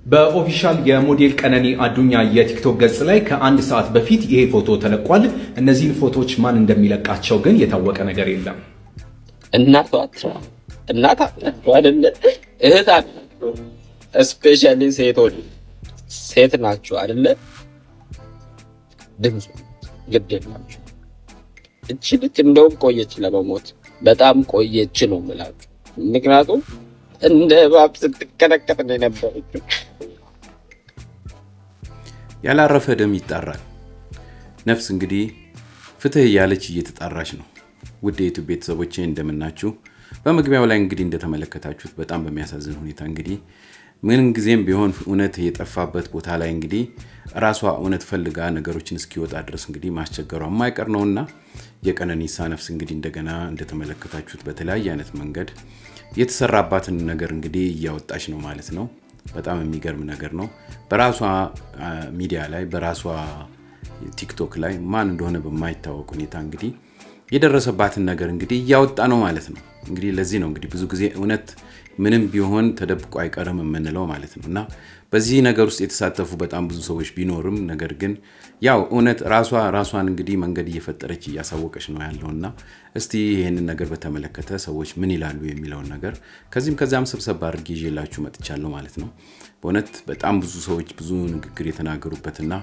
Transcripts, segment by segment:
በኦፊሻል የሞዴል ቀነኒ አዱኛ የቲክቶክ ገጽ ላይ ከአንድ ሰዓት በፊት ይሄ ፎቶ ተለቋል። እነዚህን ፎቶዎች ማን እንደሚለቃቸው ግን የታወቀ ነገር የለም። እናቷ አይደለ እህታ ስፔሻሊ ሴት ናቸው አይደለ ድምጽ ግዴላችሁ እቺ ልጅ እንደው ቆየች ለመሞት በጣም ቆየች ነው ማለት ምክንያቱም እንደ ባብ ስትከነከት ነው የነበረችው። ያላረፈ ደም ይጣራል። ነፍስ እንግዲህ ፍትህ ያለች እየተጣራች ነው። ውድ የዩቲዩብ ቤተሰቦቼ እንደምናችሁ። በመግቢያው ላይ እንግዲህ እንደተመለከታችሁት በጣም በሚያሳዝን ሁኔታ እንግዲህ ምን ጊዜም ቢሆን እውነት የጠፋበት ቦታ ላይ እንግዲህ ራሷ እውነት ፈልጋ ነገሮችን እስኪወጣ ድረስ እንግዲህ ማስቸገሯ የማይቀር ነውና የቀነኒሳ ነፍስ እንግዲህ እንደገና እንደተመለከታችሁት በተለያየ አይነት መንገድ የተሰራባትን ነገር እንግዲህ ያወጣች ነው ማለት ነው። በጣም የሚገርም ነገር ነው። በራሷ ሚዲያ ላይ በራሷ ቲክቶክ ላይ ማን እንደሆነ በማይታወቅ ሁኔታ እንግዲህ የደረሰባትን ነገር እንግዲህ ያወጣ ነው ማለት ነው። እንግዲህ ለዚህ ነው እንግዲህ ብዙ ጊዜ እውነት ምንም ቢሆን ተደብቆ አይቀርም የምንለው ማለት ነውና በዚህ ነገር ውስጥ የተሳተፉ በጣም ብዙ ሰዎች ቢኖርም ነገር ግን ያው እውነት ራሷን እንግዲህ መንገድ እየፈጠረች ያሳወቀች ነው ያለውና እስቲ ይሄንን ነገር በተመለከተ ሰዎች ምን ይላሉ የሚለውን ነገር ከዛም ሰብሰብ አድርጌ ይዤላችሁ መጥቻለሁ ማለት ነው። በእውነት በጣም ብዙ ሰዎች ብዙ ንግግር የተናገሩበትና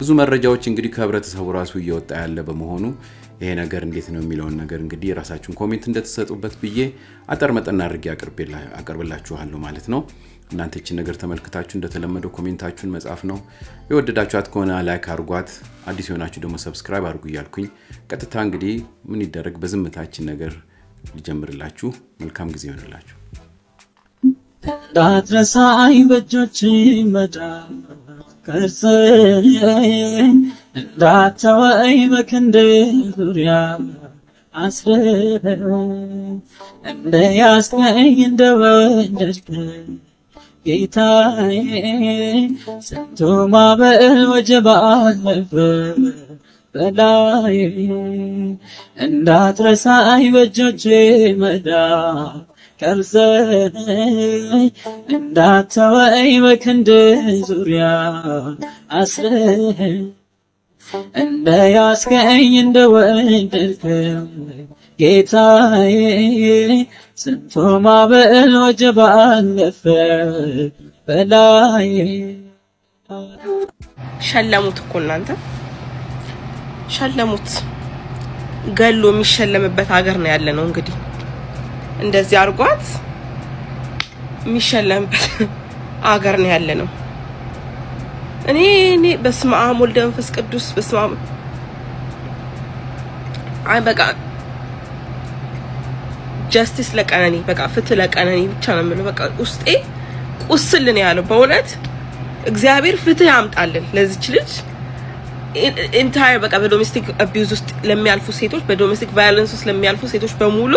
ብዙ መረጃዎች እንግዲህ ከህብረተሰቡ ራሱ እየወጣ ያለ በመሆኑ ይሄ ነገር እንዴት ነው የሚለውን ነገር እንግዲህ ራሳችሁን ኮሜንት እንደተሰጡበት ብዬ አጠር መጠን አድርጌ አቀርብላችኋለሁ ማለት ነው። እናንተ እቺ ነገር ተመልክታችሁ እንደተለመደው ኮሜንታችሁን መጻፍ ነው። የወደዳችኋት ከሆነ ላይክ አድርጓት፣ አዲስ የሆናችሁ ደግሞ ሰብስክራይብ አድርጉ እያልኩኝ ቀጥታ እንግዲህ ምን ይደረግ በዝምታችን ነገር ሊጀምርላችሁ። መልካም ጊዜ ይሆንላችሁ። ዳትረሳይ በጆች መዳ ከርሰኝ ዳታወይ በከንደ ዙሪያ አስረኝ እንደ ያስከኝ እንደወደድክ ጌታዬ ስንቱ ማዕበል ወጀብ አለፈ በላይ እንዳትረሳኝ በእጆቼ መዳፍ ከርሰኝ እንዳታወይ በከንደ ዙሪያ አስረኝ እንደ ያስከኝ እንደወደድክ ጌታዬ ስንቱ ማዕበል ወጀብ አለፈ በላይ። ሸለሙት እኮ እናንተ ሸለሙት። ገሎ የሚሸለምበት ሀገር ነው ያለ ነው እንግዲህ እንደዚህ አርጓት የሚሸለምበት ሀገር ነው ያለ ነው። እኔ በስመ አብ ወልድ መንፈስ ቅዱስ በስመ አብ አይ በቃ ጀስቲስ ለቀነኒ በቃ ፍትህ ለቀነኒ ብቻ ነው የምለው። በቃ ውስጤ ቁስል ነው ያለው በእውነት እግዚአብሔር ፍትህ ያምጣልን ለዚች ልጅ። ኢንታየር በቃ በዶሜስቲክ አቢዩዝ ውስጥ ለሚያልፉ ሴቶች በዶሜስቲክ ቫዮለንስ ውስጥ ለሚያልፉ ሴቶች በሙሉ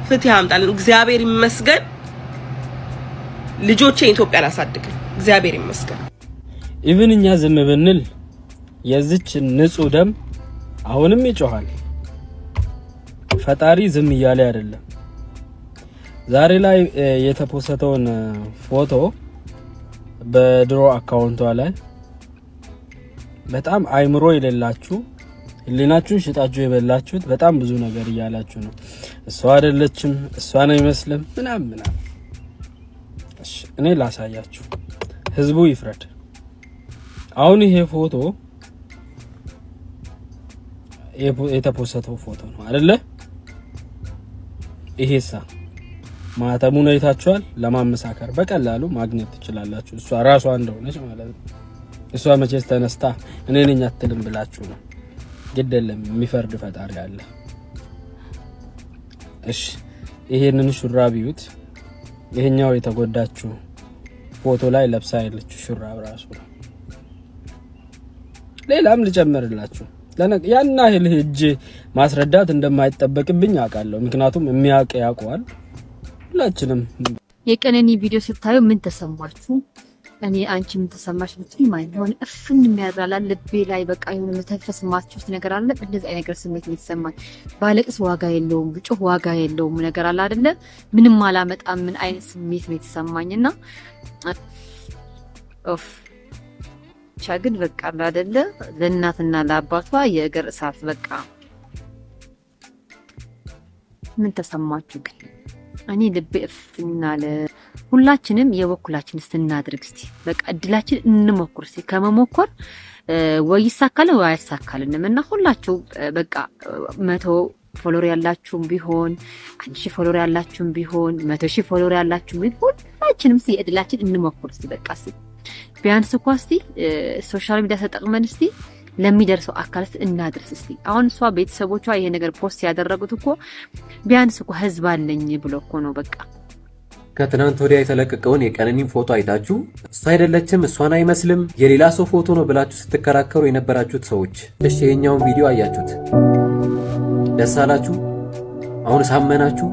ፍትህ ያምጣልን እግዚአብሔር ይመስገን። ልጆቼ ኢትዮጵያ ላሳድግልኝ እግዚአብሔር ይመስገን። ኢቭን እኛ ዝም ብንል የዚች ንጹህ ደም አሁንም ይጮሃል። ፈጣሪ ዝም እያለ አይደለም። ዛሬ ላይ የተፖስተውን ፎቶ በድሮ አካውንቷ ላይ በጣም አይምሮ የሌላችሁ ህሊናችሁን ሽጣችሁ የበላችሁት በጣም ብዙ ነገር እያላችሁ ነው። እሷ አይደለችም እሷ ነው ይመስልም ምናምን። እሺ እኔ ላሳያችሁ ህዝቡ ይፍረድ። አሁን ይሄ ፎቶ የተፖስተው ፎቶ ነው አይደለ? ይሄሳ ማተሙን አይታችኋል። ለማመሳከር በቀላሉ ማግኘት ትችላላችሁ። እሷ ራሷ እንደሆነች ማለት ነው። እሷ መቼስ ተነስታ እኔ ነኝ አትልም ብላችሁ ነው። ግደለም የሚፈርድ ፈጣሪ አለ። እሺ ይሄንን ሹራብ ይዩት። ይሄኛው የተጎዳችሁ ፎቶ ላይ ለብሳ ያለችው ሹራብ ራሱ ነው። ሌላም ልጨምርላችሁ ያና እጅ ማስረዳት እንደማይጠበቅብኝ አውቃለሁ። ምክንያቱም የሚያውቅ ያውቀዋል ሁላችንም። የቀነኒ ቪዲዮ ስታዩ ምን ተሰማችሁ? እኔ አንቺ ምን ተሰማሽ ብትይ ማለት ነው እፍን የሚያራላ ልቤ ላይ በቃ የሆነ መተንፈስ ማችሁት ነገር አለ። እንደዚህ አይነት ነገር ስሜት የተሰማኝ ባለቅስ ዋጋ የለውም ብጮህ ዋጋ የለውም ነገር አለ አይደለ? ምንም አላመጣም ምን አይነት ስሜት ነው የተሰማኝና ኦፍ ቻግን በቃ አይደለ ለእናትና ለአባቷ የእግር እሳት በቃ ምን ተሰማችሁ ግን እኔ ልቤ እፍናለ ሁላችንም የበኩላችን እናድርግ እስቲ በቃ እድላችን እንሞክር እስቲ ከመሞከር ወይ ይሳካል ወይ አይሳካልንም እና ሁላችሁ በቃ 100 ፎሎወር ያላችሁም ቢሆን 1000 ፎሎወር ያላችሁም ቢሆን 100000 ፎሎወር ያላችሁም ቢሆን ሁላችንም እስቲ እድላችን እንሞክር እስቲ በቃ እስቲ ቢያንስ እኮ እስቲ ሶሻል ሚዲያ ተጠቅመን እስቲ ለሚደርሰው አካልስ እናድርስ እስቲ አሁን እሷ ቤተሰቦቿ ይሄ ነገር ፖስት ያደረጉት እኮ ቢያንስ እኮ ህዝብ አለኝ ብሎ እኮ ነው በቃ ከትናንት ወዲያ የተለቀቀውን የቀነኒን ፎቶ አይታችሁ እሷ አይደለችም እሷን አይመስልም የሌላ ሰው ፎቶ ነው ብላችሁ ስትከራከሩ የነበራችሁት ሰዎች እሺ የኛውን ቪዲዮ አያችሁት ደስ አላችሁ አሁን ሳመናችሁ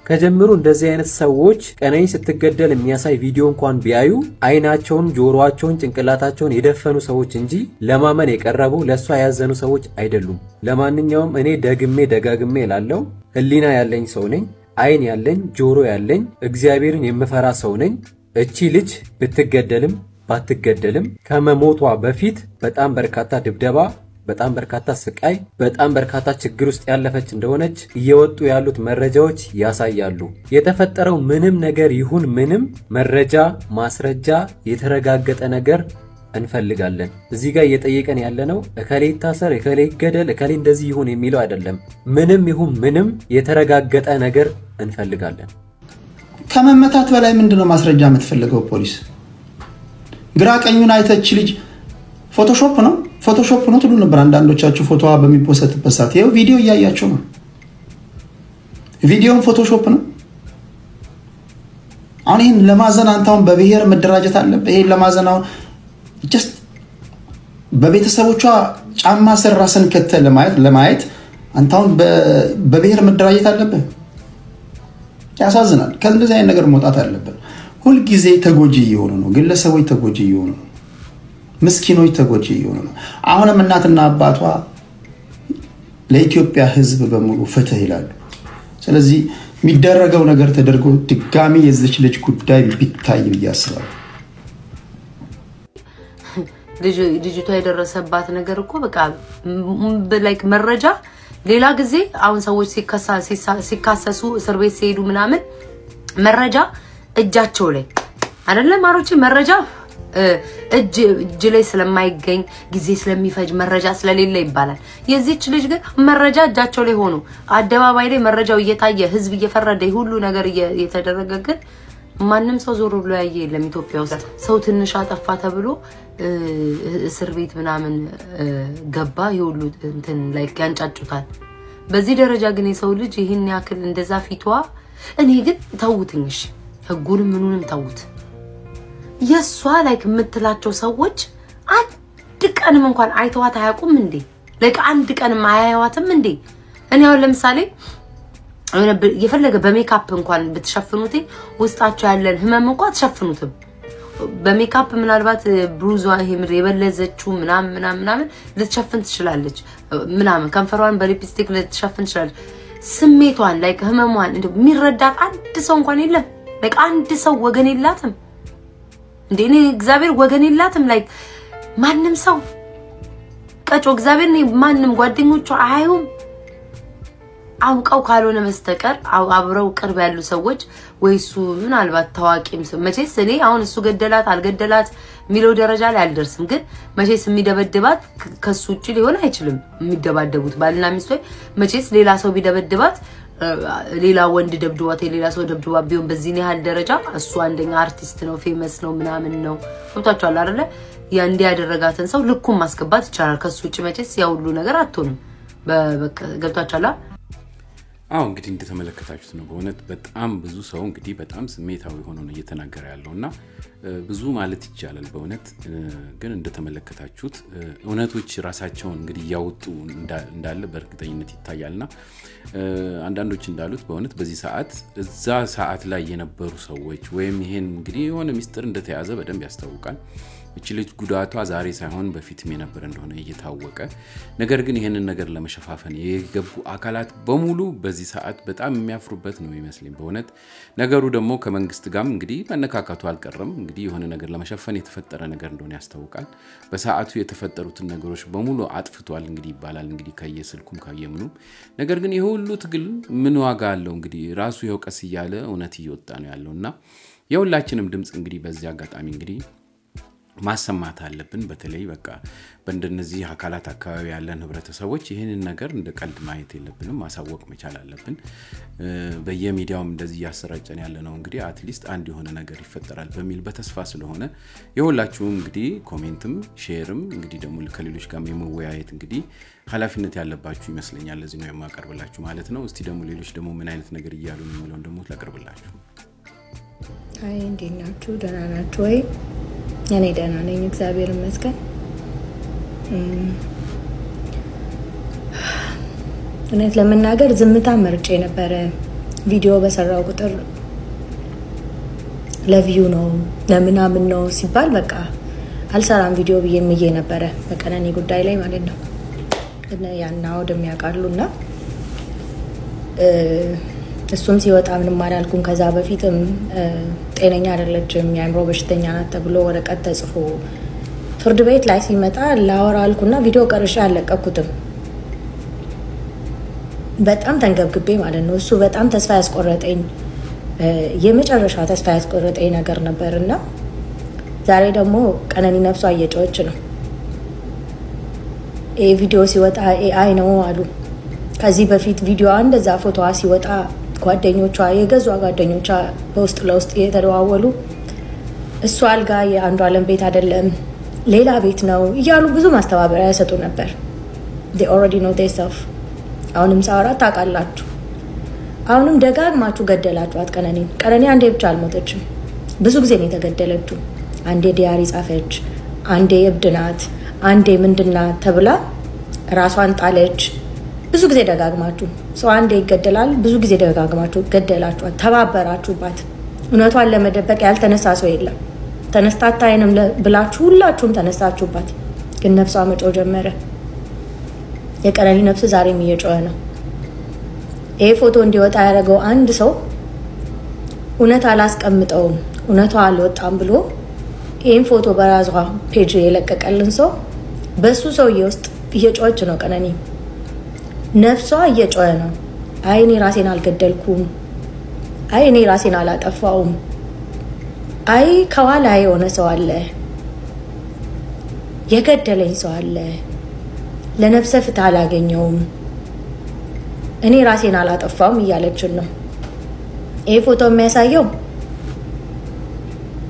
ከጀምሩ እንደዚህ አይነት ሰዎች ቀነኒ ስትገደል የሚያሳይ ቪዲዮ እንኳን ቢያዩ አይናቸውን ጆሮአቸውን ጭንቅላታቸውን የደፈኑ ሰዎች እንጂ ለማመን የቀረቡ ለሷ ያዘኑ ሰዎች አይደሉም ለማንኛውም እኔ ደጋግሜ እላለሁ ህሊና ያለኝ ሰው ነኝ አይን ያለኝ ጆሮ ያለኝ እግዚአብሔርን የምፈራ ሰው ነኝ እቺ ልጅ ብትገደልም ባትገደልም ከመሞቷ በፊት በጣም በርካታ ድብደባ በጣም በርካታ ስቃይ በጣም በርካታ ችግር ውስጥ ያለፈች እንደሆነች እየወጡ ያሉት መረጃዎች ያሳያሉ የተፈጠረው ምንም ነገር ይሁን ምንም መረጃ ማስረጃ የተረጋገጠ ነገር እንፈልጋለን እዚህ ጋር እየጠየቀን ያለነው እከሌ ታሰር እከሌ ገደል እከሌ እንደዚህ ይሁን የሚለው አይደለም ምንም ይሁን ምንም የተረጋገጠ ነገር እንፈልጋለን ከመመታት በላይ ምንድነው ማስረጃ የምትፈልገው ፖሊስ ግራ ቀኙን አይተች ልጅ ፎቶሾፕ ነው ትሉ ነበር አንዳንዶቻችሁ ፎቶዋ በሚፖስትበት ሰዓት ይሄው ቪዲዮ እያያችሁ ነው ቪዲዮን ፎቶሾፕ ነው አሁን ይሄን ለማዘን አንታውን በብሔር መደራጀት አለበት ይሄን ለማዘን አሁን just በቤተሰቦቿ ጫማ ስር ራስን ከተለ ለማየት አንታውን በብሔር መደራጀት አለበት ያሳዝናል ከእንደዚህ አይነት ነገር መውጣት አለበት ሁሉ ጊዜ ተጎጂ ይሆኑ ነው ግለሰቦች ተጎጂ ይሆኑ ነው ምስኪኖች ተጎጂ ይሆኑ ነው አሁንም እናትና አባቷ ለኢትዮጵያ ህዝብ በሙሉ ፍትህ ይላሉ ስለዚህ የሚደረገው ነገር ተደርጎ ድጋሚ የዚች ልጅ ጉዳይ ቢታይ ያስባል ልጅቷ የደረሰባት ነገር እኮ በቃ ላይክ መረጃ ሌላ ጊዜ አሁን ሰዎች ሲካሰሱ እስር ቤት ሲሄዱ ምናምን መረጃ እጃቸው ላይ አይደለም ማሮቼ መረጃ እጅ ላይ ስለማይገኝ ጊዜ ስለሚፈጅ መረጃ ስለሌለ ይባላል የዚህች ልጅ ግን መረጃ እጃቸው ላይ ሆኖ አደባባይ ላይ መረጃው እየታየ ህዝብ እየፈረደ ሁሉ ነገር እየተደረገ ግን ማንንም ሰው ዞር ብሎ ያየ የለም ኢትዮጵያ ውስጥ ሰው ትንሽ አጠፋ ተብሎ እስር ቤት ምናምን ገባ ይሁሉ እንትን ላይ ያንጫጩታል በዚህ ደረጃ ግን የሰው ልጅ ይሄን ያክል እንደዛ ፊቷ እኔ ግን ተውትኝሽ ህጉንም ምኑንም ተውት የሷ ላይክ የምትላቸው ሰዎች አንድ ቀንም እንኳን አይተዋት አያውቁም እንዴ ላይክ አንድ ቀንም አያዩዋትም እንዴ እኔ አሁን ለምሳሌ የፈለገ በሜካፕ እንኳን ብትሸፍኑት ውስጣቸው ያለን ህመም እንኳን ተሸፍኑትም በሜካፕ ምናልባት ብሩዟ ይሄምር የበለዘችው ምናምን ልትሸፍን ትችላለች ምናምን ከንፈሯን በሊፕስቲክ ልትሸፍን ትችላለች ስሜቷን ላይክ ህመሟን እንደው የሚረዳት አንድ ሰው እንኳን የለም ላይክ አንድ ሰው ወገን የላትም እንዴ እኔ እግዚአብሔር ወገን የላትም ላይክ ማንንም ሰው ቀጮ እግዚአብሔር ነው ማንንም ጓደኞቿ አያዩም አውቀው ካልሆነ መስተቀር አብረው ቅርብ ያሉ ሰዎች ወይሱ ምናልባት ታዋቂም መቼስ እኔ አሁን እሱ ገደላት አልገደላት ሚለው ደረጃ ላይ አልደርስም ግን መቼስ የሚደበድባት ከሱ ውጪ ሊሆን አይችልም የሚደባደቡት ባልና ሚስቶች መቼስ ሌላ ሰው ቢደበድባት ሌላ ወንድ ደብድቧት ሌላ ሰው ደብድቧት ቢሆን በዚህ ነው ያህል ደረጃ እሱ አንደኛ አርቲስት ነው ፌመስ ነው ምናምን ነው ወጣቻው አይደለ ያ እንዲያደረጋትን ሰው ልኩም ማስገባት ይቻላል ከሱ ውጪ መቼስ ያ ሁሉ ነገር አትሆንም በቃ ገብታችኋል አው እንግዲህ እንደተመለከታችሁት ነው በእውነት በጣም ብዙ ሰው እንግዲህ በጣም ስሜታዊ ሆኖ ነው እየተናገረ ያለውና ብዙ ማለት ይቻላል በእውነት ግን እንደተመለከታችሁት እውነቶች ራሳቸውን እንግዲህ ያወጡ እንዳለ በእርግጠኝነት ይታያልና አንዳንዶች እንዳሉት በእውነት በዚህ ሰዓት እዛ ሰዓት ላይ የነበሩ ሰዎች ወይም ይሄን እንግዲህ የሆነ ሚስጥር እንደተያዘ በደንብ ያስታውቃል እቺ ልጅ ጉዳቷ ዛሬ ሳይሆን በፊትም የነበረ እንደሆነ እየታወቀ ነገር ግን ይሄንን ነገር ለመሸፋፈን የገቡ አካላት በሙሉ በዚህ ሰዓት በጣም የሚያፍሩበት ነው ይመስልኝ በእውነት ነገሩ ደግሞ ከመንግስት ጋርም እንግዲህ መነካካቱ አልቀረም እንግዲህ የሆነ ነገር ለመሸፈን የተፈጠረ ነገር እንደሆነ ያስታውቃል በሰዓቱ የተፈጠሩትን ነገሮች በሙሉ አጥፍቷል እንግዲህ ይባላል እንግዲህ ከየስልኩም ካየምኑ ነገር ግን ይሁሉ ትግል ምን ዋጋ አለው እንግዲህ ራሱ ይወቀስ ይያለ እውነት ይወጣ ነው ያለውና የሁላችንም ድምጽ እንግዲህ በዚህ አጋጣሚ እንግዲህ ማሰማት አለብን በተለይ በቃ በእንደነዚህ አካላት አካባቢ ያለን ህብረተሰቦች ይሄንን ነገር እንደ ቀልድ ማየት የለብንም ማሳወቅ መቻል አለብን በየሚዲያውም እንደዚህ ያሰራጨን ያለ ነው እንግዲህ አትሊስት አንድ የሆነ ነገር ይፈጠራል በሚል በተስፋ ስለሆነ የሁላችሁም እንግዲህ ኮሜንትም ሼርም እንግዲህ ደግሞ ከሌሎች ጋር የመወያየት እንግዲህ ኃላፊነት ያለባችሁ ይመስለኛል ለዚህ ነው የማቀርብላችሁ ማለት ነው እስቲ ደግሞ ሌሎች ደግሞ ምን አይነት ነገር ይያሉ ነው የሚለው ደግሞ ላቀርብላችሁ አይ እንዴናችሁ ደህና ናችሁ ወይ እኔ ደህና ነኝ እግዚአብሔር ይመስገን እውነት ለመናገር ዝምታ መርጬ ነበር ቪዲዮ በሰራው ቁጥር ለቪው ነው ለምናምን ነው ሲባል በቃ አልሰራም ቪዲዮ ብዬ ነበር በቀነኒ ጉዳይ ላይ ማለት ነው እና ያናው ደሚያቃሉና እሱም ሲወጣ ምንም አላልኩም ከዛ በፊትም ጤነኛ አይደለችም የአይምሮ በሽተኛ ናት ተብሎ ወረቀት ተጽፎ ፍርድ ቤት ላይ ሲመጣ ላወራልኩና ቪዲዮ ቀርጬ አለቀኩትም በጣም ተንገብግቤ ማለት ነው እሱ በጣም ተስፋ ያስቆረጠኝ የመጨረሻ ተስፋ ያስቆረጠኝ ነገር ነበርና ዛሬ ደግሞ ቀነኒ ነፍሷ እየጮች ነው ቪዲዮ ሲወጣ AI ነው አሉ ከዚህ በፊት ቪዲዮ እንደዛ ፎቶዋ ሲወጣ ጓደኞቿ የገዙ ጓደኞቿ በውስጥ ለውስጥ የተደዋወሉ እሱ አልጋ የአንዱ ዓለም ቤት አይደለም ሌላ ቤት ነው ይያሉ ብዙ ማስተባበሪያ ያሰጡ ነበር they already know this stuff አሁንም ሳወራ ታውቃላችሁ አሁንም ደጋግማችሁ ገደላችኋት ቀነኒ አንዴ ብቻ አልሞተችም ብዙ ጊዜ ነው የተገደለችው አንዴ ዲያሪ ጻፈች አንዴ እብድናት አንዴ ምንድናት ተብላ ራሷን ጣለች ብዙ ጊዜ ደጋግማችሁ ሰው አንዴ ይገደላል ብዙ ጊዜ ደጋግማችሁ ገደላችኋት ተባበራችሁባት እውነቷን ለመደበቅ ያልተነሳ ሰው የለም ተነስታታይንም ብላችሁ ሁላችሁም ተነሳችሁባት ግን ነፍሷ መጮህ ጀመረ የቀነኒ ነፍስ ዛሬም እየጮኸ ነው ይሄ ፎቶ እንዲወጣ ያደረገው አንድ ሰው እውነት አላስቀምጠውም እውነቷ አልወጣም ብሎ ይሄን ፎቶ በራሷ ፔጅ የለቀቀልን ሰው በሱ ሰውዬ ውስጥ እየጮኸች ነው ቀነኒ ነፍሷ እየጮኸ ነው አይ እኔ ራሴን አልገደልኩም አይ እኔ ራሴን አላጠፋውም አይ ከኋላ የሆነ ሰው አለ የገደለኝ ሰው አለ ለነፍሰ ፍትህ አላገኘውም እኔ ራሴን አላጠፋውም እያለችን ነው ይሄ ፎቶ የሚያሳየው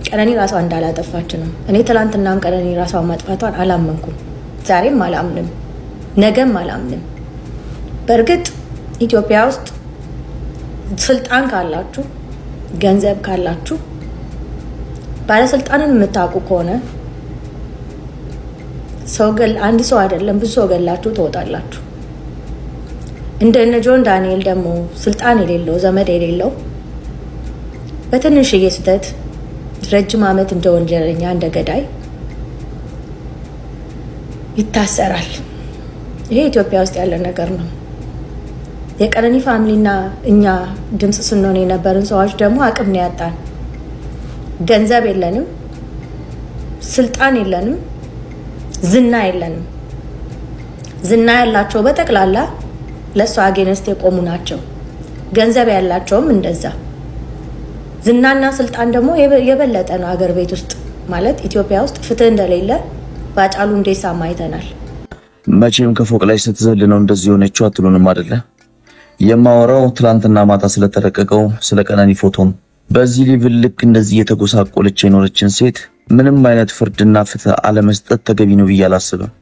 ቀነኒ ራሷ እንዳላጠፋች ነው እኔ ትላንትናም ቀነኒ ራሷን ማጥፋቷን አላመንኩም ዛሬም አላምንም ነገም አላምንም በርግጥ ኢትዮጵያ ውስጥ ስልጣን ካላችሁ ገንዘብ ካላችሁ ባለስልጣንን የምታውቁ ከሆነ ሰው ገል አንድ ሰው አይደለም ብዙ ሰው ገላችሁ ትወጣላችሁ እንደነ ጆን ዳንኤል ደግሞ ስልጣን የሌለው ዘመድ የሌለው በትንሽዬ ስህተት ረጅም ዓመት እንደ ወንጀለኛ እንደ ገዳይ ይታሰራል ይሄ ኢትዮጵያ ውስጥ ያለ ነገር ነው የቀነኒ ፋሚሊና እኛ ድምጽ ስንሆን የነበርን ሰዎች ደግሞ አቅም ነው ያጣን ገንዘብ የለንም ስልጣን የለንም ዝና የለንም ዝና ያላቸው በተክላላ ለሷ አጌንስት የቆሙ ናቸው ገንዘብ ያላቸውም እንደዛ ዝናና ስልጣን ደግሞ የበለጠ ነው አገር ቤት ውስጥ ማለት ኢትዮጵያ ውስጥ ፍትህ እንደሌለ ባጫሉ እንደሳ ማይተናል መቼም ከፎቅ ላይ ስትዘል ነው እንደዚህ ሆነችው አትሉንም አይደለ የማወራው ትላንትና ማታ ስለተረቀቀው ስለ ቀነኒ ፎቶ ነው በዚህ ሊቭል ልክ እንደዚህ የተጎሳቆለች የኖረችን ሴት ምንም አይነት ፍርድና ፍትህ አለመስጠት ተገቢ ነው ብያላስብም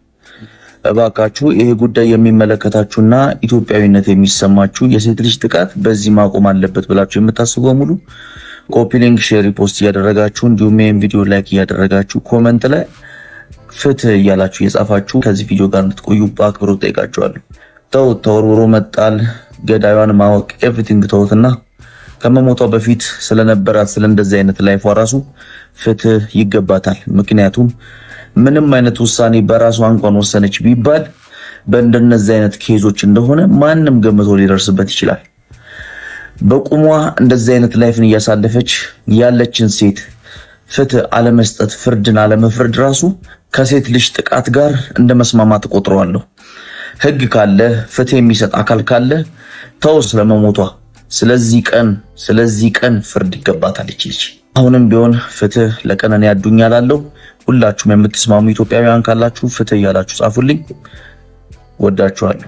እባካችሁ ይሄ ጉዳይ የሚመለከታችሁና ኢትዮጵያዊነት የሚሰማችሁ የሴት ልጅ ጥቃት በዚህ ማቆም አለበት ብላችሁ የምታስቡ ሙሉ ኮፒ ሊንክ ሼር ሪፖስት ያደረጋችሁ እንዲሁም ይሄን ቪዲዮ ላይክ ያደረጋችሁ ኮሜንት ላይ ፍትህ ያላችሁ የጻፋችሁ ከዚህ ቪዲዮ ጋር እንድትቆዩ በአክብሮት ጠይቃችኋለሁ ተወርውሮ መጣል ገዳዩን ማወቅ ኤቭሪቲንግ ተውትና ከመሞቷ በፊት ስለነበራት ስለእንደዚህ አይነት ላይፍ ራሱ ፍትህ ይገባታል። ምክንያቱም ምንም አይነት ውሳኔ በራሷ እንኳን ወሰነች ቢባል በእንደነዚህ አይነት ኬዞች እንደሆነ ማንም ገምቶ ሊደርስበት ይችላል። በቁሟ እንደዚህ አይነት ላይፍን እያሳለፈች ያለችን ሴት ፍትህ አለመስጠት፣ ፍርድን አለመፍረድ ራሱ ከሴት ልጅ ጥቃት ጋር እንደመስማማት ቆጥረዋለሁ። ህግ ካለ ፍትህ የሚሰጥ አካል ካለ ተው ስለመሞቷ ስለዚህ ቀን ፍርድ ይገባታል ልጅ። አሁንም ቢሆን ፍትህ ለቀነኒ አዱኛ ላለው ሁላችሁም የምትስማሙ ኢትዮጵያውያን ካላችሁ ፍትህ ያላችሁ ጻፉልኝ። ወዳችኋለሁ።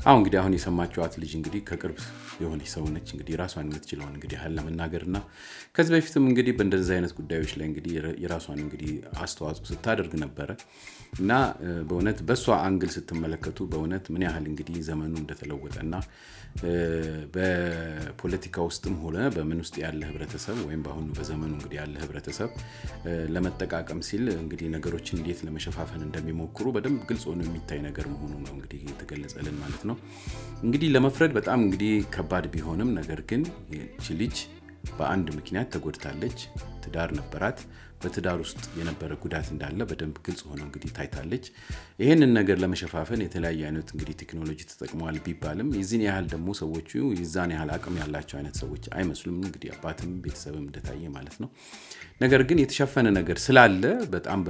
አሁን እንግዲህ አሁን የሰማችኋት ልጅ እንግዲህ ከቅርብ የሆነች ሰው ነች። እንግዲህ ራሷን የምትችለው እንግዲህ ያህል ለመናገርና ከዚህ በፊትም እንግዲህ በእንደዚህ አይነት ጉዳዮች ላይ እንግዲህ የራሷን እንግዲህ አስተዋጽኦ ስታደርግ ነበር እና በእውነት በሷ አንግል ስትመለከቱ በእውነት ምን ያህል እንግዲህ ዘመኑ እንደተለወጠና በፖለቲካ ውስጥም ሆነ በምን ውስጥ ያለ ህብረተሰብ ወይም በአሁኑ በዘመኑ እንግዲህ ያለ ህብረተሰብ ለመጠቃቀም ሲል እንግዲህ ነገሮችን እንዴት ለመሸፋፈን እንደሚሞክሩ በደንብ ግልጽ ሆኖ የሚታይ ነገር መሆኑ ነው እንግዲህ የተገለጸልን ማለት ነው። እንግዲህ ለመፍረድ በጣም እንግዲህ ከባድ ቢሆንም ነገር ግን እቺ ልጅ በአንድ ምክንያት ተጎድታለች። ትዳር ነበራት። በትዳር ውስጥ የነበረ ጉዳት እንዳለ በደንብ ግልጽ ሆኖ እንግዲህ ታይታለች። ይሄንን ነገር ለመሸፋፈን የተለያየ አይነት እንግዲህ ቴክኖሎጂ ተጠቅመዋል ቢባልም የዚህን ያህል ደግሞ ሰዎቹ የዛን ያህል አቅም ያላቸው አይነት ሰዎች አይመስሉም። እንግዲህ አባትም ቤተሰብም እንደታየ ማለት ነው። ነገር ግን የተሸፈነ ነገር ስላለ በጣም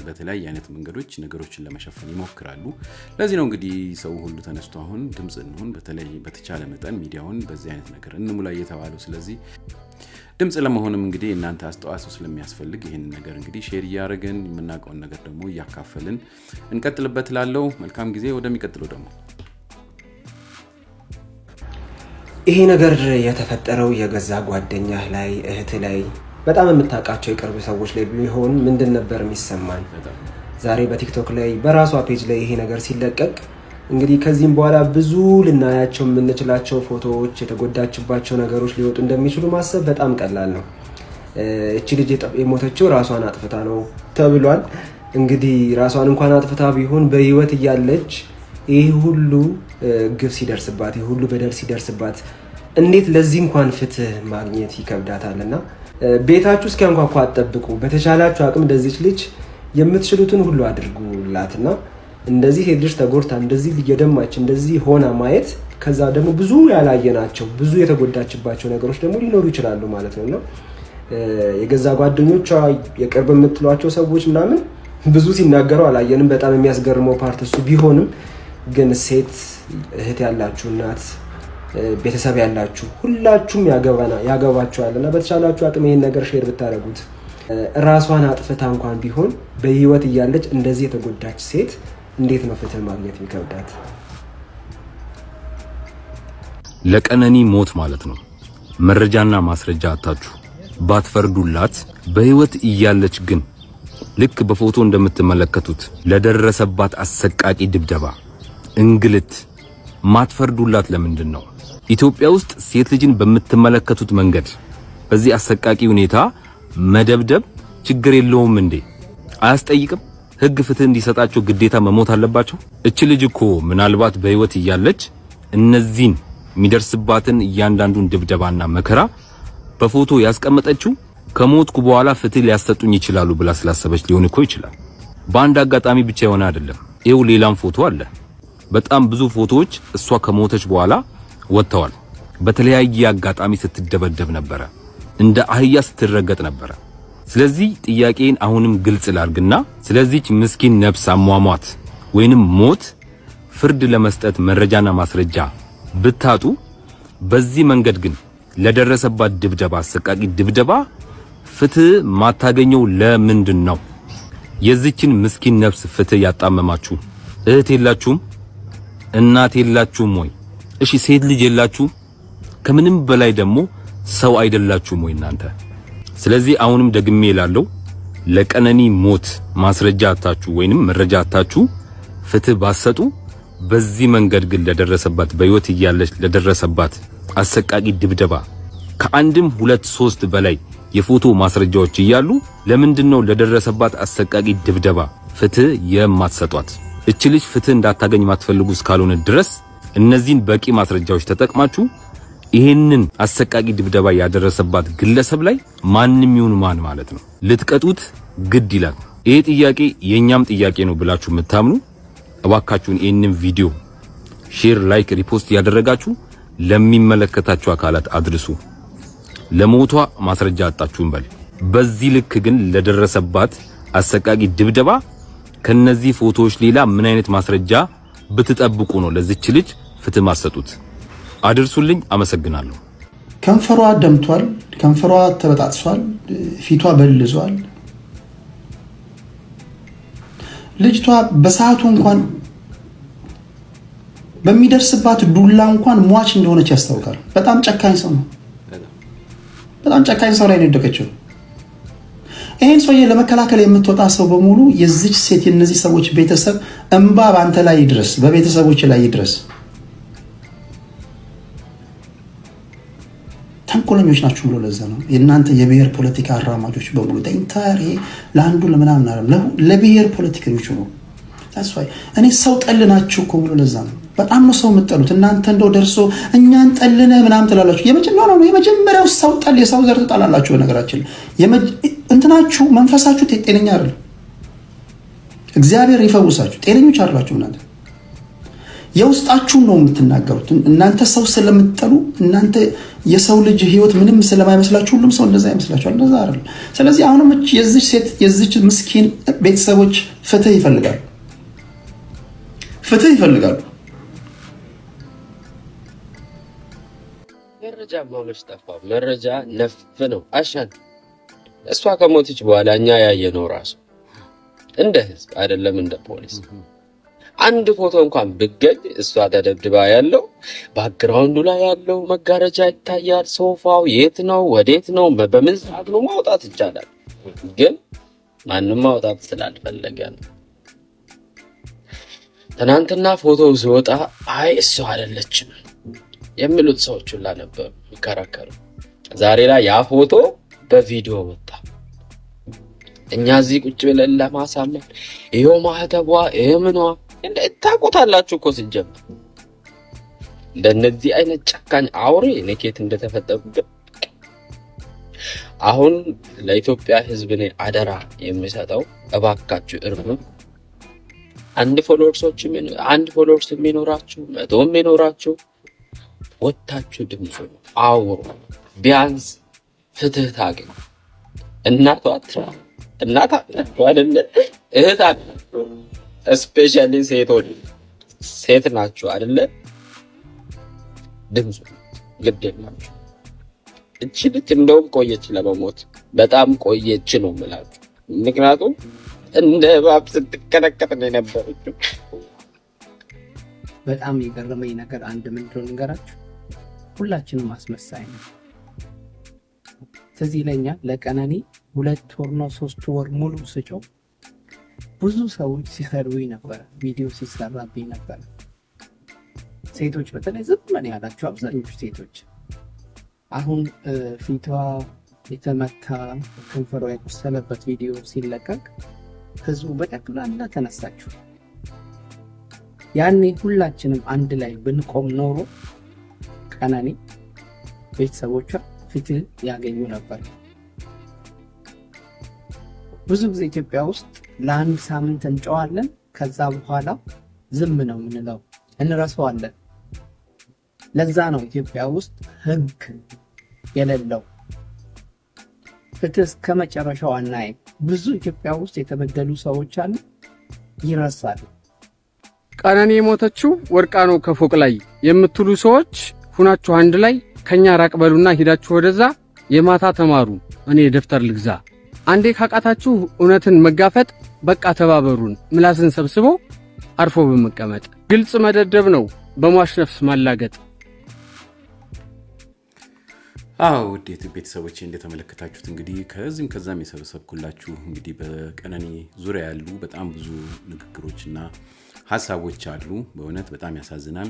በተለያየ አይነት መንገዶች ነገሮችን ለመሸፈን ይሞክራሉ። ለዚህ ነው እንግዲህ ሰው ሁሉ ተነስቶ አሁን ድምጽ እንሁን፣ በተለይ በተቻለ መጠን ሚዲያውን በዚህ አይነት ነገር እንሙላ እየተባለው ስለዚህ ድምጽ ለመሆንም እንግዲህ እናንተ አስተዋጽኦ ስለሚያስፈልግ ይሄን ነገር እንግዲህ ሼር ያረጋን የምናቀውን ነገር ደግሞ ያካፈልን እንቀጥልበት ላለው መልካም ጊዜ ወደሚቀጥለው ደግሞ ይሄ ነገር የተፈጠረው የገዛ ጓደኛህ ላይ እህት ላይ በጣም የምታውቃቸው የቅርብ ሰዎች ላይ ቢሆን ምንድን ነበር የሚሰማን? ዛሬ በቲክቶክ ላይ በራሷ ፔጅ ላይ ይሄ ነገር ሲለቀቅ እንግዲህ ከዚህም በኋላ ብዙ ልናያቸው የምንችላቸው ፎቶዎች የተጎዳችባቸው ነገሮች ሊወጡ እንደሚችሉ ማሰብ በጣም ቀላል ነው። እቺ ልጅ የሞተችው ራሷን አጥፍታ ነው ተብሏል። እንግዲህ ራሷን እንኳን አጥፍታ ቢሆን በህይወት እያለች ይሄ ሁሉ ግፍ ሲደርስባት ይሄ ሁሉ በደል ሲደርስባት እንዴት ለዚህ እንኳን ፍትህ ማግኘት ይከብዳታልና ቤታችሁ እስኪያንኳኳ አጥብቁ። በተቻላችሁ አቅም እንደዚህ ልጅ የምትችሉትን ሁሉ አድርጉላትና እንደዚህ ሄድሽ ተጎርታ እንደዚህ እየደማች እንደዚህ ሆና ማየት ከዛ ደግሞ ብዙ ያላየናቸው ብዙ የተጎዳችባቸው ነገሮች ደግሞ ሊኖሩ ይችላሉ ማለት ነውና የገዛ ጓደኞቿ የቅርብ የምትሏቸው ሰዎች ምናምን ብዙ ሲናገሩ አላየንም። በጣም የሚያስገርመው ፓርት እሱ ቢሆንም ግን ሴት እህት ያላችሁ እናት ቤተሰብ ያላችሁ ሁላችሁም ያገባችኋልና በተቻላችሁ አቅም ይሄን ነገር ሼር ብታረጉት ራሷን አጥፍታ እንኳን ቢሆን በህይወት እያለች እንደዚህ የተጎዳች ሴት እንዴት ነው ፍትህ ማግኘት የሚከብዳት? ለቀነኒ ሞት ማለት ነው መረጃና ማስረጃ አጣችሁ ባትፈርዱላት በህይወት እያለች ግን ልክ በፎቶ እንደምትመለከቱት ለደረሰባት አሰቃቂ ድብደባ እንግልት ማትፈርዱላት ለምንድን ነው? ኢትዮጵያ ውስጥ ሴት ልጅን በምትመለከቱት መንገድ በዚህ አሰቃቂ ሁኔታ መደብደብ ችግር የለውም እንዴ? አያስጠይቅም? ህግ ፍትህ እንዲሰጣቸው ግዴታ መሞት አለባቸው? እቺ ልጅ እኮ ምናልባት በህይወት እያለች እነዚህን የሚደርስባትን እያንዳንዱን ድብደባና መከራ በፎቶ ያስቀመጠችው ከሞትኩ በኋላ ፍትህ ሊያሰጡኝ ይችላሉ ብላ ስላሰበች ሊሆን እኮ ይችላል። በአንድ አጋጣሚ ብቻ የሆነ አይደለም። ይሄው ሌላም ፎቶ አለ። በጣም ብዙ ፎቶዎች እሷ ከሞተች በኋላ ወጥተዋል። በተለያየ አጋጣሚ ስትደበደብ ነበር፣ እንደ አህያ ስትረገጥ ነበር። ስለዚህ ጥያቄን አሁንም ግልጽ ላርግና ስለዚህ ምስኪን ነፍስ አሟሟት ወይንም ሞት ፍርድ ለመስጠት መረጃና ማስረጃ ብታጡ በዚህ መንገድ ግን ለደረሰባት ድብደባ አሰቃቂ ድብደባ ፍትህ ማታገኘው ለምንድን ነው? የዚችን ምስኪን ነፍስ ፍትህ ያጣመማችሁ እህት የላችሁም? እናት የላችሁም ወይ? እሺ ሴት ልጅ የላችሁም? ከምንም በላይ ደግሞ ሰው አይደላችሁም ወይ እናንተ? ስለዚህ አሁንም ደግሜ እላለሁ ለቀነኒ ሞት ማስረጃ አጣችሁ ወይንም መረጃ አጣችሁ ፍትህ ባሰጡ በዚህ መንገድ ግን ለደረሰባት በህይወት እያለች ለደረሰባት አሰቃቂ ድብደባ ከአንድም 2-3 በላይ የፎቶ ማስረጃዎች እያሉ ለምንድነው ለደረሰባት አሰቃቂ ድብደባ ፍትህ የማትሰጧት? እቺ ልጅ ፍትህ እንዳታገኝ ማትፈልጉ እስካልሆነ ድረስ እነዚህን በቂ ማስረጃዎች ተጠቅማችሁ ይሄንን አሰቃቂ ድብደባ ያደረሰባት ግለሰብ ላይ ማንንም ይሁን ማን ማለት ነው ልትቀጡት ግድ ይላል። ይሄ ጥያቄ የኛም ጥያቄ ነው ብላችሁ የምታምኑ እባካችሁን ይሄንን ቪዲዮ ሼር፣ ላይክ፣ ሪፖስት ያደረጋችሁ ለሚመለከታችሁ አካላት አድርሱ። ለሞቷ ማስረጃ አጣችሁን በል። በዚህ ልክ ግን ለደረሰባት አሰቃቂ ድብደባ ከነዚህ ፎቶዎች ሌላ ምን አይነት ማስረጃ ብትጠብቁ ነው ለዚች ልጅ ፍትህ ማሰጡት? አድርሱልኝ። አመሰግናለሁ። ከንፈሯ ደምቷል፣ ከንፈሯ ተበጣጥሷል፣ ፊቷ በልዟል። ልጅቷ በሰዓቱ እንኳን በሚደርስባት ዱላ እንኳን ሟች እንደሆነች ያስታውቃል። በጣም ጨካኝ ሰው ነው። በጣም ጨካኝ ሰው ላይ ነው የደቀችው። ይሄን ሰውዬ ለመከላከል የምትወጣ ሰው በሙሉ የዚች ሴት የነዚህ ሰዎች ቤተሰብ እንባ ባንተ ላይ ይድረስ፣ በቤተሰቦች ላይ ይድረስ። ተንኮለኞች ናችሁ ብሎ ለዛ ነው የእናንተ የብሔር ፖለቲካ አራማጆች በሙሉ ተንታሪ ለአንዱ ለምናምን አይደለም ለብሔር ፖለቲከኞች ነው። ታስፋይ እኔ ሰው ጠልናችሁ እኮ ብሎ ለዛ ነው በጣም ነው ሰው የምትጠሉት እናንተ። እንደው ደርሶ እኛን ጠልነ ምናምን ትላላችሁ። የመጀመሪያው ሰው ጠል የሰው ዘር ትጣላላችሁ። በነገራችን እንትናችሁ መንፈሳችሁ ጤነኛ አይደለም። እግዚአብሔር ይፈውሳችሁ። ጤነኞች አይደላችሁ እናንተ። የውስጣችሁ ነው የምትናገሩት እናንተ ሰው ስለምትጠሉ እናንተ የሰው ልጅ ህይወት ምንም ስለማይመስላችሁ ሁሉም ሰው እንደዛ ይመስላችኋል። እንደዛ አይደለም። ስለዚህ አሁንም የዚች ሴት የዚች ምስኪን ቤተሰቦች ፍትህ ይፈልጋሉ። ፍትህ ይፈልጋሉ። መረጃ ማውለሽ ጠፋ። መረጃ ነፍ ነው አሻን። እሷ ከሞተች በኋላ እኛ ያየነው ራሱ እንደ ህዝብ አይደለም እንደ ፖሊስ አንድ ፎቶ እንኳን ብገኝ እሷ ተደብድባ ያለው ባክግራውንዱ ላይ ያለው መጋረጃ ይታያል። ሶፋው የት ነው ወዴት ነው በምን ሰዓት ነው ማውጣት ይቻላል። ግን ማንንም ማውጣት ስላልፈለገ ነው። ትናንትና ፎቶ ሲወጣ አይ እሷ አይደለችም የሚሉት ሰዎች ሁላ ነበሩ ይከራከሩ። ዛሬ ላይ ያ ፎቶ በቪዲዮ ወጣ። እኛ እዚህ ቁጭ ብለን ለማሳመን ይሄው ማህተቧ ይሄምኗ እንደ ታቆታላችሁ እኮ ሲጀምር እንደነዚህ አይነት ጨካኝ አውሬ ነኬት እንደተፈጠሩበት አሁን ለኢትዮጵያ ህዝብ ነው አደራ የሚሰጠው። እባካችሁ እርሙ። አንድ ፎሎወርስ የሚኖራችሁ መቶም የሚኖራችሁ ወጣችሁ ድምፁ አውሩ። ቢያንስ ፍትህ ታገኝ። እናቷ አይደለ እህት ስፔሻሊ ሴት ናችሁ አይደለ? ድምፁ ግዴላችሁ። እቺ ልጅ እንደውም ቆየች ለመሞት በጣም ቆየች ነው የምላችሁ። ምክንያቱም እንደ ባብ ስትከነከት ነው የነበረችው። በጣም የገረመኝ ነገር አንድ ምንድነው ንገራችሁ፣ ሁላችንም አስመሳይ ነው። ስለዚህ ለኛ ለቀነኒ 2 ወር ነው 3 ወር ሙሉ ስጮህ ብዙ ሰዎች ሲሰሩኝ ነበር፣ ቪዲዮ ሲሰራብኝ ነበር። ሴቶች በተለይ ዝም ያላችሁ አብዛኞቹ ሴቶች አሁን ፊቷ የተመታ ከንፈሯ የቆሰለበት ቪዲዮ ሲለቀቅ ህዝቡ በጠቅላላ ተነሳችሁ። ያኔ ሁላችንም አንድ ላይ ብንቆም ኖሮ ቀነኒ ቤተሰቦቿ ፍትህ ያገኙ ነበር። ብዙ ጊዜ ኢትዮጵያ ውስጥ ለአንድ ሳምንት እንጨዋለን፣ ከዛ በኋላ ዝም ነው ምንለው፣ እንረሳዋለን። ለዛ ነው ኢትዮጵያ ውስጥ ህግ የሌለው። ፍትህ ከመጨረሻው አናይ። ብዙ ኢትዮጵያ ውስጥ የተበደሉ ሰዎች አሉ፣ ይረሳሉ። ቀነኒ የሞተችው ወርቃ ነው ከፎቅ ላይ የምትሉ ሰዎች ሁናችሁ አንድ ላይ ከኛ ራቅ በሉና ሄዳችሁ ወደዛ የማታ ተማሩ። እኔ ደፍተር ልግዛ። አንዴ ካቃታችሁ እውነትን መጋፈጥ በቃ ተባበሩን። ምላስን ሰብስቦ አርፎ በመቀመጥ ግልጽ መደደብ ነው በሟች ነፍስ ማላገጥ። ውዴት ቤተሰቦቼ እንደተመለከታችሁት እንግዲህ ከዚህም ከዛም የሰበሰብኩላችሁ እንግዲህ በቀነኒ ዙሪያ ያሉ በጣም ብዙ ንግግሮችና ሐሳቦች አሉ። በእውነት በጣም ያሳዝናል።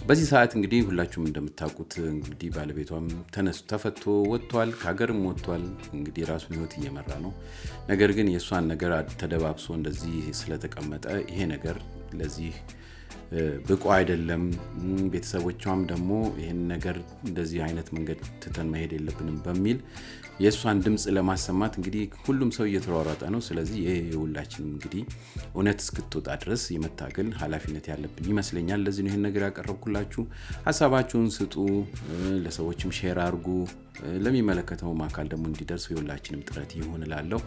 በዚህ ሰዓት እንግዲህ ሁላችሁም እንደምታውቁት እንግዲህ ባለቤቷም ተፈቶ ወጥቷል፣ ከሀገርም ወጥቷል። እንግዲህ ራሱን ህይወት እየመራ ነው። ነገር ግን የሷን ነገር ተደባብሶ እንደዚህ ስለተቀመጠ ይሄ ነገር ለዚህ ብቁ አይደለም ቤተሰቦቿም ደግሞ ይሄን ነገር እንደዚህ አይነት መንገድ ትተን መሄድ የለብንም በሚል የሷን ድምጽ ለማሰማት እንግዲህ ሁሉም ሰው እየተሯሯጠ ነው ስለዚህ ይሄ ሁላችንም እንግዲህ እውነት እስክትወጣ ድረስ የመታገል ኃላፊነት ያለብን ይመስለኛል ለዚህ ነው ይሄን ነገር ያቀርብኩላችሁ ሐሳባችሁን ስጡ ለሰዎችም ሼር አድርጉ ለሚመለከተው ማካል ደግሞ እንዲደርስ ሁላችንም ጥረት ይሆንላለው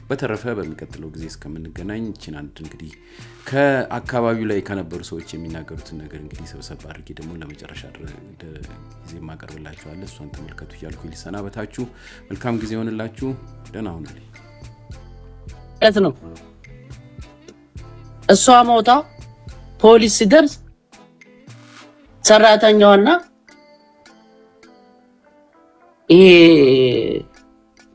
በተረፈ በሚቀጥለው ጊዜ እስከምንገናኝ እቺን አንድ እንግዲህ ከአካባቢው ላይ ከነበሩ ሰዎች የሚናገሩትን ነገር እንግዲህ ሰብሰብ አድርጌ ደግሞ ለመጨረሻ ጊዜ ማቀርብላችኋለሁ እሷን ተመልከቱ ያልኩ ሊሰናበታችሁ መልካም ጊዜ ሆነላችሁ ደህና ሁኑልኝ እት ነው እሷ ሞታ ፖሊስ ሲደርስ ሰራተኛውና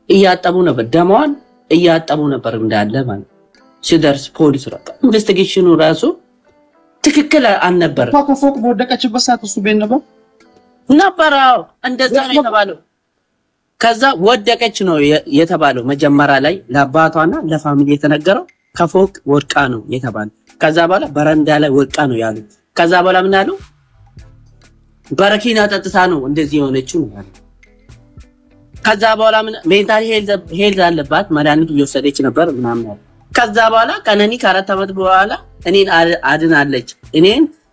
እያጠቡ ነበር ደማዋን እያጠቡ ነበር እንዳለ ማለት ሲደርስ ፖሊስ ራቀ ኢንቨስቲጌሽኑ ራሱ ትክክል አልነበር ከፎቅ ወደቀችበት ሰዓት እሱ ቤት ነበር እንደዛ ነው የተባለው ከዛ ወደቀች ነው የተባለው መጀመሪያ ላይ ለአባቷና ለፋሚሊ የተነገረው ከፎቅ ወድቃ ነው የተባለው ከዛ በኋላ በረንዳ ላይ ወድቃ ነው ያለው ከዛ በኋላ ምን አሉ በረኪና ጠጥታ ነው እንደዚህ የሆነችው ከዛ በኋላ ምን ሜንታል ሄልዝ አለባት መድኃኒት እየወሰደች ነበር ምናምን ከዛ በኋላ ቀነኒ ከአራት ዓመት በኋላ እኔን አድናለች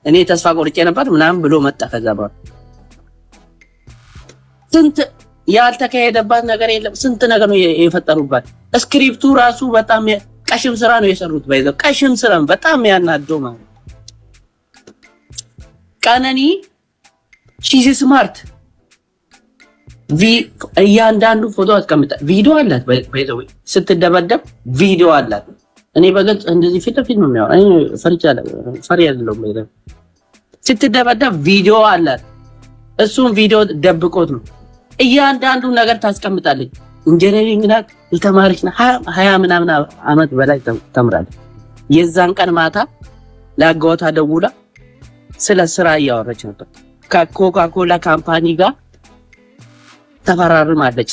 እኔ ተስፋ ቆርጬ ነበር ምናምን ብሎ መጣ ከዛ በኋላ ስንት ያልተካሄደባት ነገር የለም ስንት ነገር ነው የፈጠሩባት ስክሪፕቱ ራሱ በጣም ቀሽም ስራ ነው የሰሩት ባይዘው ቀሽም ስራ በጣም ያናደው ማለት ቀነኒ ሺዝ ስማርት እያንዳንዱ ፎቶ አስቀምጣ ቪዲዮ አላት ባይዘው ስትደበደብ ቪዲዮ አላት እኔ በግልጽ እንደዚህ ፊት ነው የሚያው እኔ ፈሪያለሁ ባይዘው ስትደበደብ ቪዲዮ አላት እሱን ቪዲዮ ደብቆት ነው እያንዳንዱ ነገር ታስቀምጣለች ኢንጂነሪንግ ናት ተማሪች ናት 20 ምናምን አመት በላይ ተምራለች የዛን ቀን ማታ ለአጎቷ ደውላ ስለ ስራ እያወራች ነበር ከኮካ ኮላ ካምፓኒ ጋር ተፈራርማለች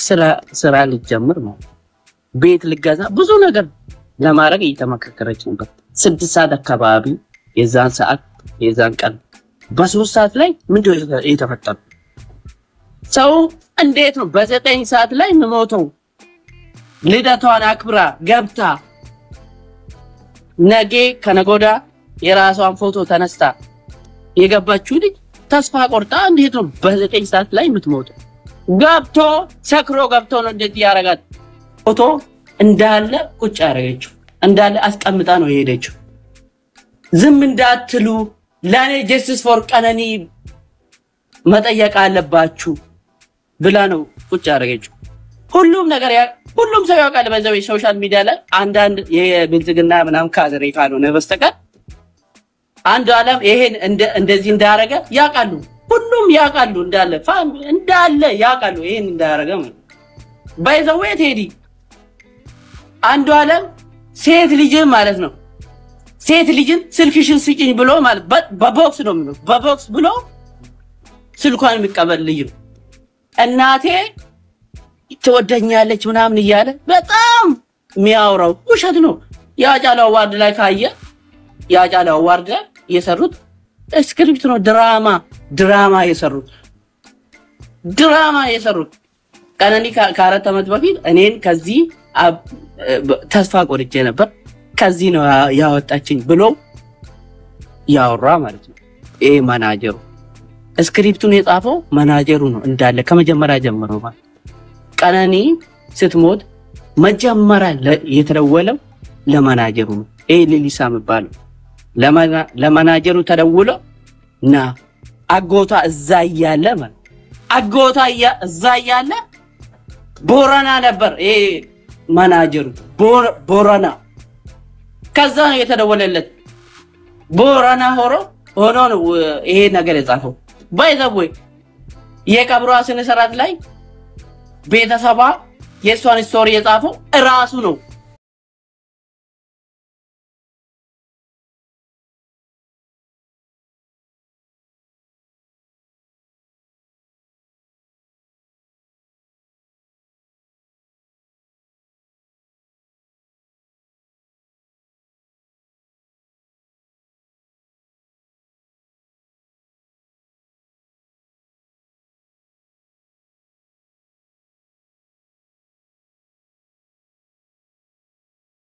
ስራ ልትጀምር ነው ቤት ልገዛ ብዙ ነገር ለማድረግ እየተመካከረች ነበር 6 ሰዓት አካባቢ የዛን ቀን በ3 ሰዓት ላይ ምንድነው የተፈጠረው ሰው እንዴት ነው በ9 ሰዓት ላይ መሞተው ልደቷን አክብራ ገብታ ነገ ከነጎዳ የራሷን ፎቶ ተነስታ የገባችው ልጅ ተስፋ ቆርጣ እንዴት ነው በ9 ሰዓት ላይ የምትሞተው ገብቶ ሰክሮ ገብቶ ነው እንደዚህ ያረጋት ፎቶ እንዳለ ቁጭ ያረገችው እንዳለ አስቀምጣ ነው የሄደችው ዝም እንዳትሉ ለኔ ጀስቲስ ፎር ቀነኒ መጠየቅ አለባችሁ ብላ ነው ቁጭ ያረገችው ሁሉም ሰው ያውቃል በዛው ሶሻል ሚዲያ ላይ አንዳንድ የብልጽግና ምናም ካድሬ ካልሆነ በስተቀር አንዱ ዓለም ይሄን እንደዚህ እንዳረገ ያውቃሉ ሁሉም ያውቃሉ እንዳለ ያውቃሉ ይሄን እንዳረገ ማለት ባይዘው ቴዲ አንዱ ዓለም ሴት ልጅ ማለት ነው ሴት ልጅን ስልክሽን ስጪኝ ብሎ ማለት በቦክስ ነው በቦክስ ብሎ ስልኳን የሚቀበል ልጅ እናቴ ትወደኛለች ምናምን እያለ በጣም የሚያወራው ውሸት ነው ያጫለው ዋርድ ላይ ካየ ያጫለው ዋርድ የሰሩት ስክሪፕት ነው ድራማ የሰሩት ቀነኒ ከአራት ዓመት በፊት እኔን ከዚህ ተስፋ ቆርጬ ነበር ከዚህ ነው ያወጣችኝ ብሎ ያወራ ማለት ነው ይሄ ማናጀሩ ስክሪፕቱን የጻፈው ማናጀሩ ነው እንዳለ ከመጀመሪያ ጀምሮ ማለት ቀነኒ ስትሞት መጀመሪያ የተደወለው ለማናጀሩ ነው ይሄ ሊሊሳ መባል ለማናጀሩ ተደውሎ ና አጎቷ እዛ ያለ ማለት አጎቷ እዛ ያለ ቦራና ነበር ይሄ ማናጀሩ ቦራና ከዛ የተደወለለት ቦራና ሆኖ ነው ይሄ ነገር የጻፈው ባይዘው የቀብሯ ስነ ስርዓት ላይ ቤተሰባ የሷን ስቶሪ የጻፈው ራሱ ነው